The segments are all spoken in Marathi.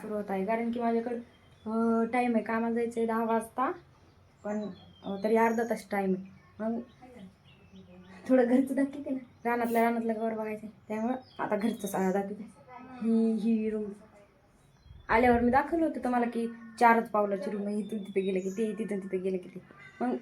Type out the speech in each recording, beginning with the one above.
सुरू होत आहे, कारण की माझ्याकडं टाईम आहे. कामाला जायचं आहे 10 वाजता, पण तरी अर्धा तास टाईम आहे. मग थोडं घरचं दाखवते ना, रानातल्या गवर बघायचं, त्यामुळं आता घरचं दाखवते. ही रूम आल्यावर मी दाखवलं होतं तुम्हाला की 4च पावलाची रूम आहे. इथून तिथे गेलं की ते, तिथून तिथे गेलं की ते. मग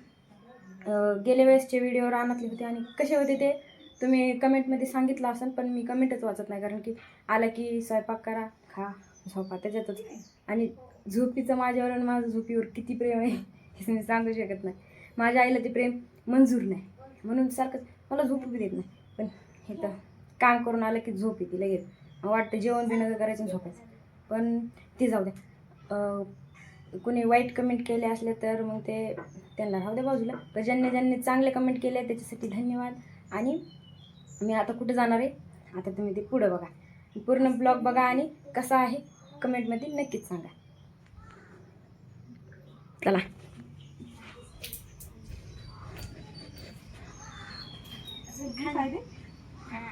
गेल्या वेळेसचे व्हिडिओ रानातले होते आणि कसे होते ते तुम्ही कमेंटमध्ये सांगितलं असेल, पण मी कमेंटच वाचत नाही, कारण की आलं की स्वयंपाक करा, खा, झोपा, त्याच्यातच. आणि झोपीचं माझ्यावर आणि माझं झोपीवर किती प्रेम आहे हे मी सांगू शकत नाही. माझ्या आईला ते प्रेम मंजूर नाही, म्हणून सारखं मला झोपू बी देत नाही. पण हे तर काम करून आलं की झोप येते लगेच, वाटतं जेवण बी नका करायचं झोपायचं. पण ते जाऊ द्या. कोणी वाईट कमेंट केले असले तर मग ते त्यांना राहू द्या बाजूला. तर ज्यांनी चांगले कमेंट केले त्याच्यासाठी धन्यवाद. आणि मी आता कुठे जाणार आहे, आता तुम्ही ते पुढं बघा, पूर्ण ब्लॉग बघा आणि कसा आहे कमेंटमध्ये नक्कीच सांगा. चला.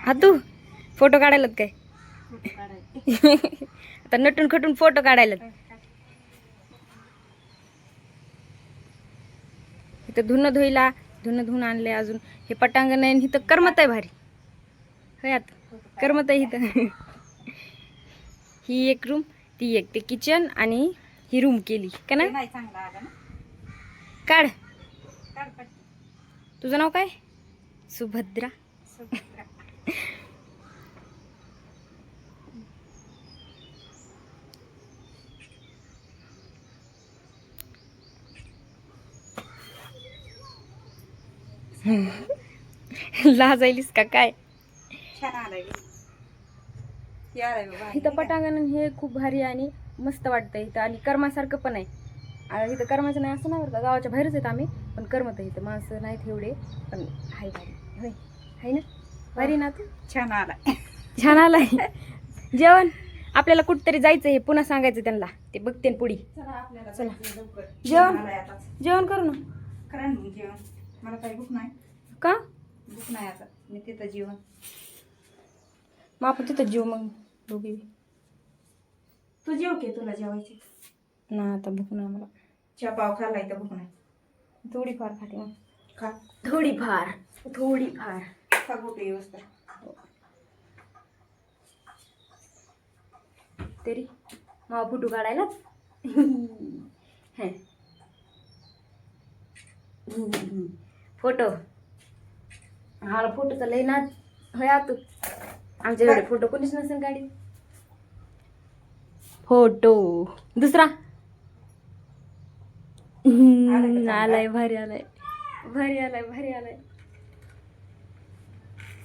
हा तू फोटो काढायलात काय? आता नटून खटून फोटो काढायला. इथं धुणं धुवून आणले. अजून हे पटांगण आहे, इथं करमत आहे भारी. हयात करमत आहे इथं. ही एक रूम, ती एक, ते किचन आणि ही रूम केली का नाही? काढ. तुझं नाव काय? सुभद्रा. लाजायलीस का काय? इथं पटांगण हे खूप भारी आणि मस्त वाटतं इथं, आणि कर्मासारखं पण आहे. इथं कर्माचं नाही असं नाही बरं का, गावाच्या बाहेरच आहेत आम्ही, पण कर्मत आहे इथं. माणसं नाहीत एवढे, पण हाय भारी. होय हाय ना, भारी ना. तू छान आलाय. जेवण आपल्याला कुठतरी जायचं, हे पुन्हा सांगायचं त्यांना, ते बघते पुढी. चला जेवण करू ना. जेवण मला काही भूक नाही. का भूक नाही आता, मी तिथं जेवण. मग आपण तिथं जेव मग दोघी. तू जेव की, तुला जेवायची ना आता भूक नाही मला. चहा पाव खायला इथं भूक नाही. थोडीफार खाते मग. खा थोडीफार खा गोटी व्यवस्था. तरी मग फोटो काढायला फोटो मला फोटोचा लय ना होया. तू आमच्याकडे फोटो कोणीच नसेल गाडी. फोटो दुसरा आलाय, भारी आलाय.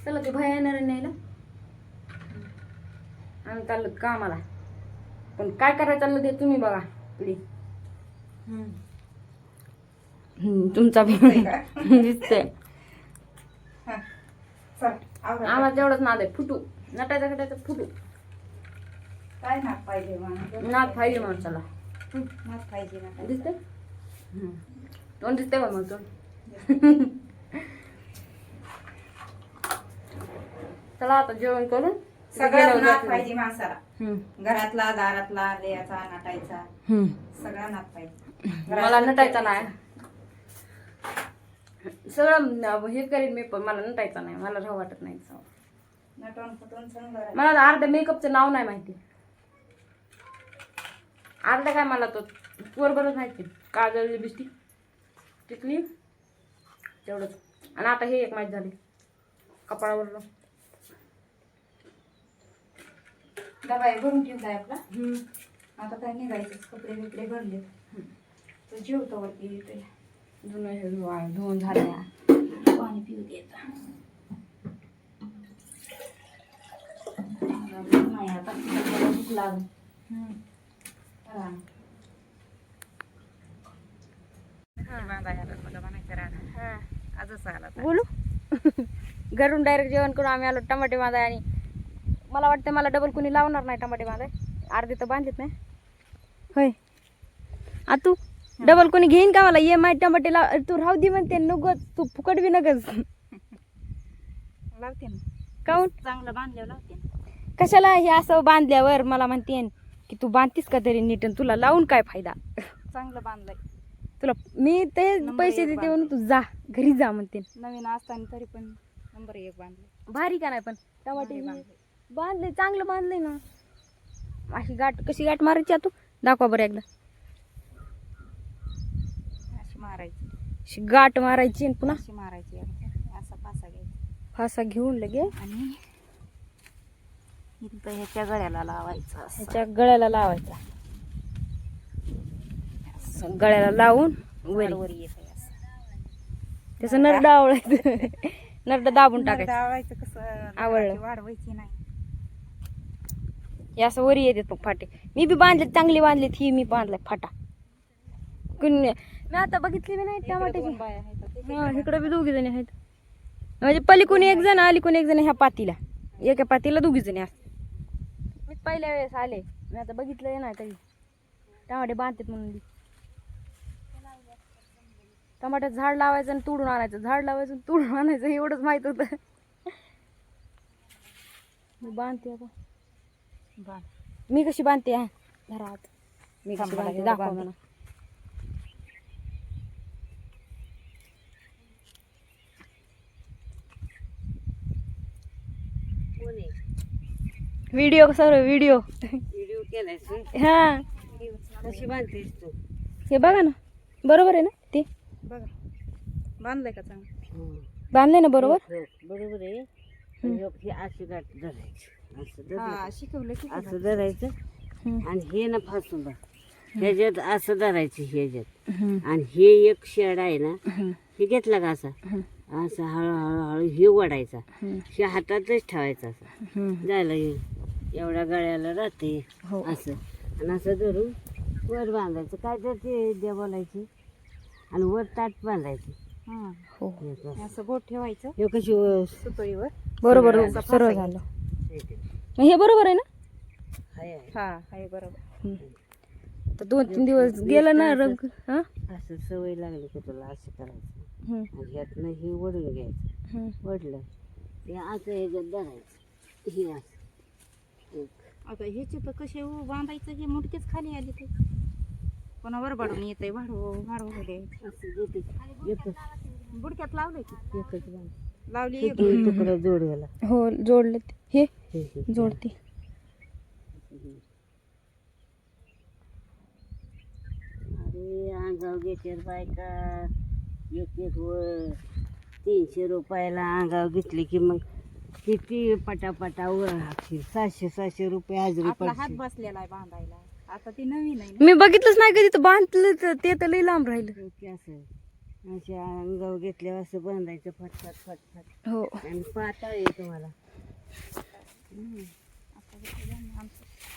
चला ते भया येणार नाही ना, आम्ही चाललो कामाला. पण काय करायचं चाललं ते तुम्ही बघा पुढे. तुमचा दिसतंय. आम्हाला तेवढंच नाद आहे, फुटू नटायचा फुटू. काय नाक पाहिजे नाद पाहिजे माणसाला. नाक पाहिजे ना. दिसतंय तोंड दिसतंय बा मग तोंड. चला आता जेवण करून. सगळं नाक पाहिजे माणसाला, घरातला दारातला लेयाचा नटायचा सगळा नाक पाहिजे. मला नटायचा नाही, सगळं हे करीन मी, पण मला नटायचा नाही. मला राहू वाटत नाही. नटून फुटून सगळं. मला अर्ध्या मेकअपचं नाव नाही माहिती. अर्ध्या काय मला तो बरोबरच माहिती. काजळ, लिपस्टिक, टिकली तेवढंच. आणि आता हे एक माहिती झाली कपाळावर. डबा भरून ठेवलाय आपला. आता काय निघायचं, कपडे बिपडे भरले. तर जेवतो वरती धुवून झाल्या. पाणी पिऊ देत नाही आता, भूक लागून. बोलू. घरून डायरेक्ट जेवण करून आम्ही आलो टमाटे बांधाय. आणि मला वाटतं मला डबल कोणी लावणार नाही टमाटे बांधाय. अर्धे तर बांधलेत नाही होय. तू डबल कोणी घेईन का मला? ये टमाटे लाव. तू राहू दे म्हणते, नको तू फुकट बी नगच लावते ना. काऊन चांगलं बांधल्यावर लावते. कशाला हे असं बांधल्यावर मला म्हणते की तू बांधतीस का तरी नीट आणि तुला लावून काय फायदा. चांगलं बांधलंय. तुला मी ते नंबर पैसे एक देते म्हणून तू जा घरी जा म्हणते. नवीन असताना तरी पण नंबर 1 बांधलंय. भारी का नाही पण टमाटे भारी हे बांधलंय. बांधले चांगलं बांधलंय ना. अशी गाठ कशी गाठ मारायची तू दाखवा बरं एकदा. अशी मारायची. अशी गाठ मारायची आणि पुन्हा अशी मारायची एकदा. असा पासा घ्यायचा फासा घेऊन लगे आणि इथं ह्याच्या गळ्याला लावायचं असं. ह्याच्या गळ्याला लावायचा. गळ्याला लावून वर वरी येत असं. त्याचं नरड आवळायचं. नरड दाबून टाकायचं. लावायचं कसं आवळलं. वाढवायची नाही. हे असं वरी येतात मग फाटे. मी बी बांधलेत चांगली बांधलीत. ही मी बांधलाय फाटा. मी आता बघितली बी नाही इकडे टमाट्याची. 2 बाया आहेत. हा इकडे बी दोघी जणी आहेत. म्हणजे पलीकडून एक जण अलीकडून एक जण ह्या पातीला. एका पातीला दोघी जणी असतात. मी पहिल्या वेळेस आले. मी आता बघितलं नाही कधी टमाटे बांधतात म्हणून. टमाट्याचं झाड लावायचं आणि तोडून आणायचं. झाड लावायचं आणि तोडून आणायचं एवढंच माहित होतं. मी बांधते आता. मी कशी बांधते हा घरात. मी कशी थांब मला बांधते एवढं दाखवा बांधते. मला. व्हिडिओ सर व्हिडिओ व्हिडिओ केलाय हा कशी बांधतेस तू? हे बघा ना बरोबर आहे ना ते बघा बांधलंय का चांगलं? बांधले ना बरोबर. बरोबर आहे. हे अशी गाठ धरायची असं हा शिकवलं की असं धरायचं हम्म. आणि हे ना फासून बघ ह्याच्यात असं धरायचं ह्याच्यात हम्म. आणि हे एक शेड आहे ना हम्म. हे घेतला का असा हम्म. असं हळूहळू हे वडायचा हम्म. हे हातातच ठेवायचा असा हम्म. झालं हे एवढ्या गळ्याला राहते हो असं आणि असं धरून वर बांधायचं काय तर ते द्या बोलायची आणि वर ताट बांधायची हा हो हे असं. असं बोट ठेवायचं हे कशी सुतळीवर. बरोबर असा फासा सरळ घ्यायचा. झालं. हे बरोबर आहे ना. हाय आहे. हा आहे बरोबर. हम्म. तर 2-3 दिवस गेलं ना रंग हा असं सवय लागली की तुला असं करायचं हम्म. आणि ह्यातनं हे वडून घ्यायचं हम्म. वडलं ते असं ह्याच्यात धरायचं हे असं एक. आता ह्याचे तर कसे बांधायचं हे मुडकेच खाली आले ते पुन्हा वर वाढून येतंय वाढवू दे. असं देते एकच बुडक्यात लावलंय की एकच बांध लावली एक. तुकडा जोडवायला हो जोडले हे हे. जोडते. अरे अंगाव घेतात बायका एक वर 300 रुपयाला अंगाव घेतली की मग किती पटापटा वर हाकशील 700 रुपये हजरी आपला हात पडशील. बसलेला आहे बांधायला. आता ती नवीन आहे ना. मी बघितलंच नाही कधी तर बांधलं तर ते तर लई लांब राहिलं. हो की असं अशा अंगाव घेतल्यावर असं बांधायचं फटफट फटफट हो आणि पातळ आहे तुम्हाला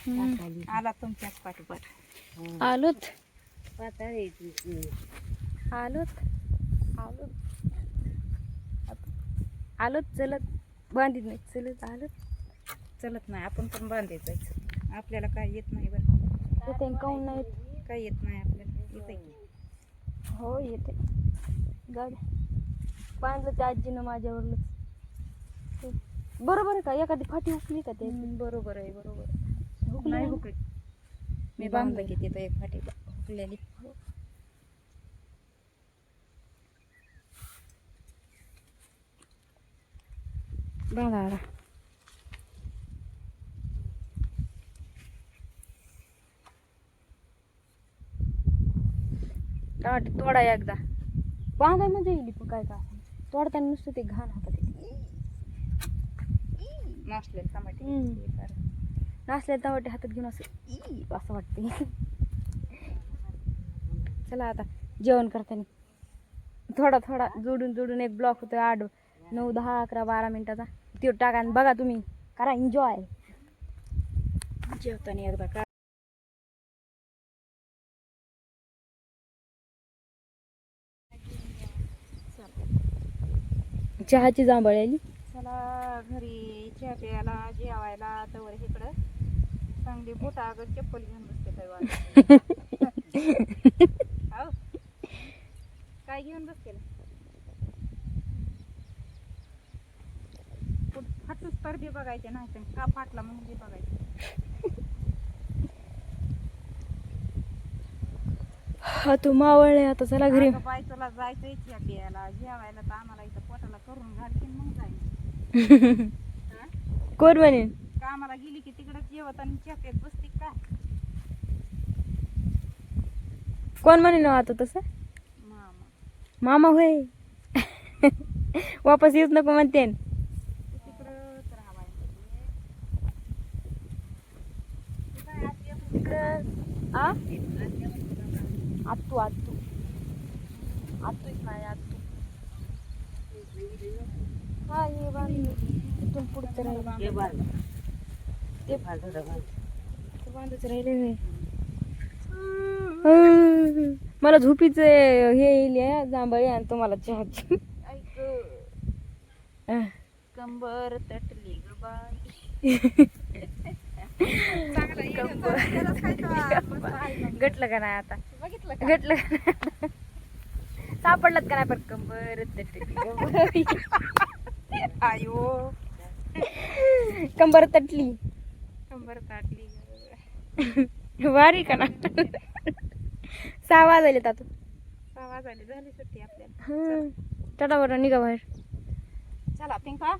हम्म. आला तुमच्याच पाठोपाठ. आलोत पातळ आहे ती. आलोत आलोत आलोत चलत बांधित नाही चलत आलोत. चलत नाही आपण पण बांधायचं जायचं. आपल्याला काय येत नाही बरं. येते काऊन नाही येत? काय येत नाही आपल्याला येतंय की. हो येते गाडी बांधलं त्या आजीनं माझ्यावरच. बरोबर आहे का एखादी फाटी हुकली का ते बरोबर आहे बरोबर. हुकली नाही ना? हुकली. मी बांधलं की तिथं एक फाटी हुकलेली. बांधा आला. टमाटे तोडा एकदा बांधाय म्हणजे येईल पण काय का तोडताना नुसतं ते घाण हातात येते. नासले टमाटे. हम्म. नासले टमाटे हातात घेऊन असं असं वाटते. चला आता जेवण करताना थोडा थोडा जोडून जोडून एक ब्लॉक होतो 8, 9, 10, 11, 12 मिनिटाचा तो टाका आणि बघा तुम्ही करा एन्जॉय. जेवताना एकदा का चहाची जांभळ आली. चला घरी चहा प्यायला जेवायला तवर इकडं चांगली बोटा अगं चप्पल घेऊन बसते काय वाजत. हो काय घेऊन बसते फाटूस तर बी बघायचे नाही तर का फाटला म्हणून बी बघायचं. तू मावळले आता चला घरी. अगं बाई तुला जायचंय चहा प्यायला जेवायला तर आम्हाला इथं पोटाला करून घालतील मग जाईल. कोण म्हणेन? कामाला गेली की तिकडे जेवत आणि चहा प्यात बसते काय. कोण म्हणेन हो आता तसं? मामा मामा होय. वापस येऊच नको म्हणते. तिकडंच राहावायचं. आत्तू आत्तू आत्तूच नाही आत्तू. हा हे बांधलं. इथून पुढचं राहिलं. हे बांध. ते बाजूला बांध. ते बांधूच राहिले होय. मला झोपीच हे येईल जांभळी आणि तुम्हाला चहाची. ऐक कंबर तटली ग बाई. गटलं का नाही आता? बघितलं का? गटलं का नाही? सापडलं का नाही पण कंबर तटली ग बाई. आयो कंबर तटली. कंबर ताटली. भारी का ना? 6 वाजले तातू. 6 वाजले झाली सुट्टी आपल्याला. टाटा बरं निघा बाहेर. चला पिंका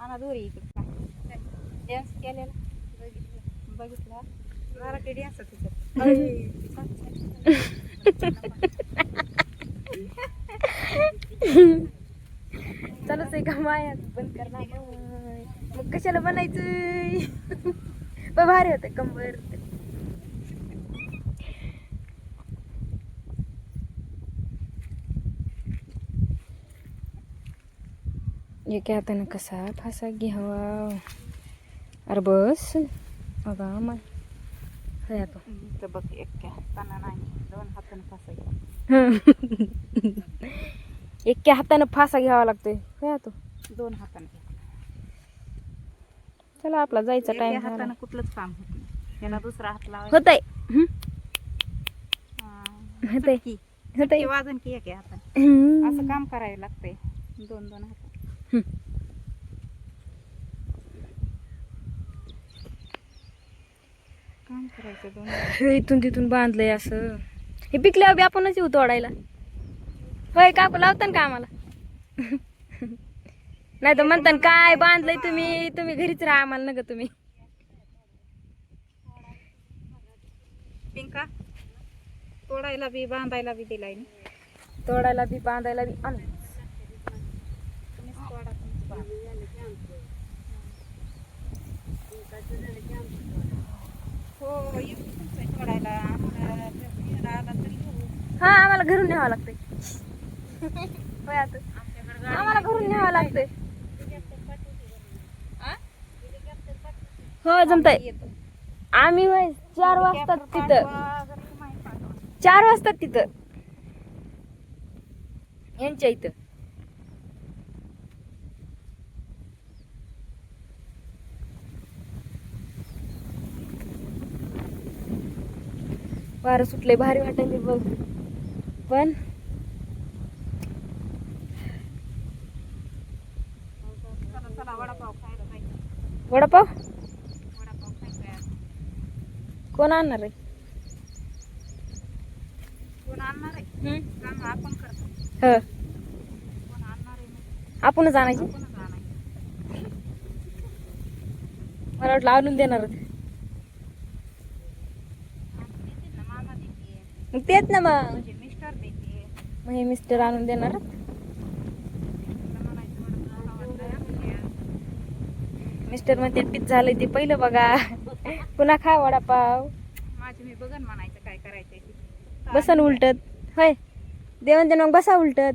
आणा दोरी इकडे. डान्स केलेला बघितला जरा काही डान्स चालूच आहे का माया बंद कर ना मग कशाला बनायचं. पण भारी होतं कंबर. एका हातानं कसा फासा घ्यावा. अरे बस अगा माय काय आता. तर बघ एक हातानं नाही 2 हातानं फासा एका हातानं फासा घ्यावा लागतोय काय आता. 2 हातानं चला आपला जायचा एका टाइम हातानं कुठलंच काम होत नाही. त्याला दुसरा हात लावायचा. होतय हा. होतय की होतय. वाजन की एका हातानं असं काम करायला लागतंय 2 हात. काम करायचं 2 हात. इथून तिथून बांधलंय असं. हे पिकल्यावर बी आपणच येऊ तोडायला. होय काकू लावता का आम्हाला? नाही तर म्हणता काय बांधलंय तुम्ही तुम्ही घरीच राहा आम्हाला नका तुम्ही. पिंका तोडायला बी बांधायला बी दिलाय ना. तोडायला बी बांधायला बी आणि तुम्हीच तोडा तुम्हीच बांधा. हो येऊ तुमचं तोडायला आम्हाला आला तरी येऊ. हा आम्हाला घरून न्यावं लागतंय. होय आता आम्हाला घरून न्यावं लागतंय. हो जमतंय. आम्ही होय 4 वाजता तिथं. 4 वाजता तिथं यांच्या इथं. वारं सुटले भारी वाटायले बघ. पण चला चला वडापाव खायला जायचं. वडापाव वडापाव खायचा. कोण आणणार आहे? कोण आणणार आहे? काम आपण करतो. ह कोण आणणार आहे नाही. आपणच आणायची. आपणच आणायचं. मला वाटलं आणून देणार होते. देते ना मामा देते. मग तेच ना मग. म्हणजे मिस्टर देते. मग हे मिस्टर आणून देणार. तुला म्हणायचं वडापाव आवडलाय आपल्या. मिस्टर म्हणते पीच झालंय ते पहिलं बघा. पुन्हा खा वडापाव. माझी मी बघन म्हणायचं काय करायचंय ते. बसन उलटत होय देवण मग बसा उलटत.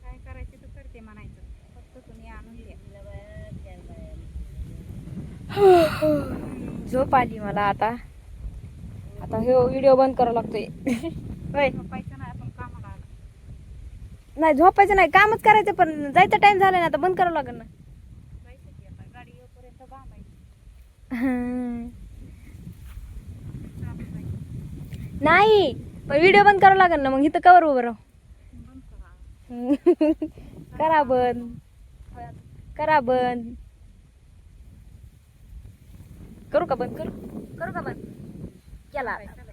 काय करायचं तर करते म्हणायचं. फक्त तुम्ही आणून द्या. झोप आली मला आता. आता हे व्हिडिओ बंद करावा लागतोय. होय झोपायचं नाही आपण कामाला आलो. नाही झोपायचं नाही कामच करायचं पण जायचा टाइम झाला ना आता बंद करावं लागेल ना. जायचं की आता गाडी येईपर्यंत बांधायचं. नाही पण व्हिडिओ बंद करावं लागेल ना मग इथं कवर उभं राहू. बंद करा. करा बंद करा बंद. करू का बंद करू करू का बंद. केला आता.